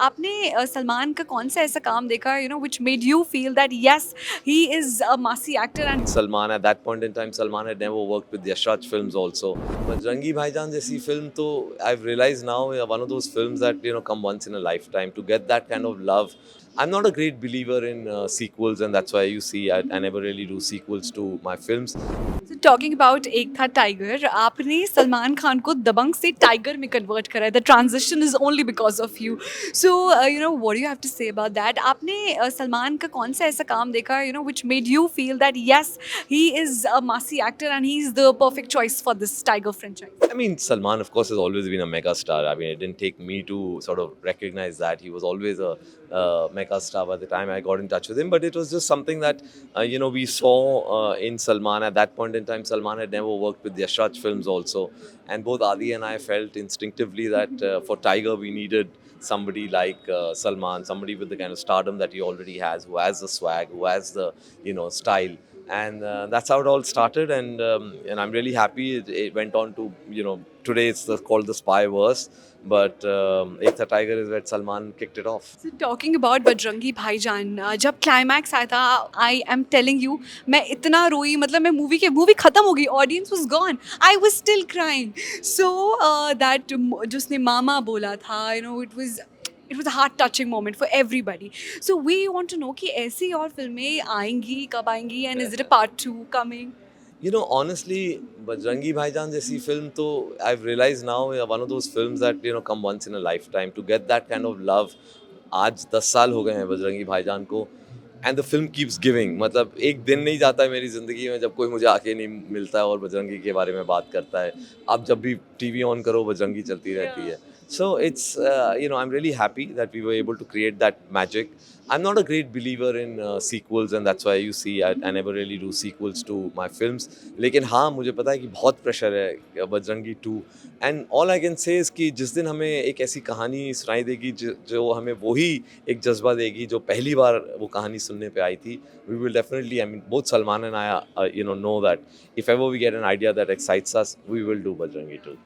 आपने सलमान का कौन सा ऐसा काम देखा which made you feel that yes he is a massy actor and Salman, at that point in time, Salman had never worked with Yashraj films also. But Rangi Bhaijan जैसी film तो I've realized now one of those films that come once in a lifetime. To get that kind of love, I'm not a great believer in sequels, and that's why you see I never really do sequels to my films. Talking about एक था tiger आपने सलमान खान को दबंग से tiger में convert करा है the transition is only because of you so what you have to say about that आपने सलमान का कौन सा ऐसा काम देखा which made you feel that yes he is a massy actor and he is the perfect choice for this Tiger franchise I mean, Salman, of course, has always been a mega star. I mean, it didn't take me to sort of recognize that. He was always a mega star by the time I got in touch with him. But it was just something that, we saw in Salman. At that point in time, Salman had never worked with Yashraj films also. And both Adi and I felt instinctively that for Tiger, we needed somebody like Salman, somebody with the kind of stardom that he already has, who has the swag, who has the, style. And that's how it all started, and I'm really happy it went on to today it's called the Spy Verse, but Ek Tha Tiger is where Salman kicked it off. Talking about Bajrangi भाईजान जब climax आया था I am telling you मैं इतना रोई मतलब मैं movie खत्म हो गई audience was gone I was still crying so that जिसने मामा बोला था it was a heart touching moment for everybody so we want to know कि ऐसी और फिल्में आएंगी कब आएंगी and is it a part 2 coming Honestly, Bajrangi Bhaijan जैसी film तो I've realized now one of those films that come once in a lifetime. To get that kind of love, आज 10 साल हो गए हैं बजरंगी भाईजान को, and the film keeps giving. मतलब एक दिन नहीं जाता है मेरी ज़िंदगी में जब कोई मुझे आके नहीं मिलता है और बजरंगी के बारे में बात करता है. आप जब भी टीवी ऑन करो बजरंगी चलती रहती है. So it's I'm really happy that we were able to create that magic. I'm not a great believer in sequels, and that's why you see I never really do sequels to my films. लेकिन हाँ मुझे पता है कि बहुत pressure है Bajrangi 2, and all I can say is कि जिस दिन हमें एक ऐसी कहानी सुनाई देगी जो हमें वही एक जज्बा देगी जो पहली बार वो कहानी सुनने पे आई थी. We will definitely, I mean, both Salman and I know that if ever we get an idea that excites us, we will do Bajrangi 2.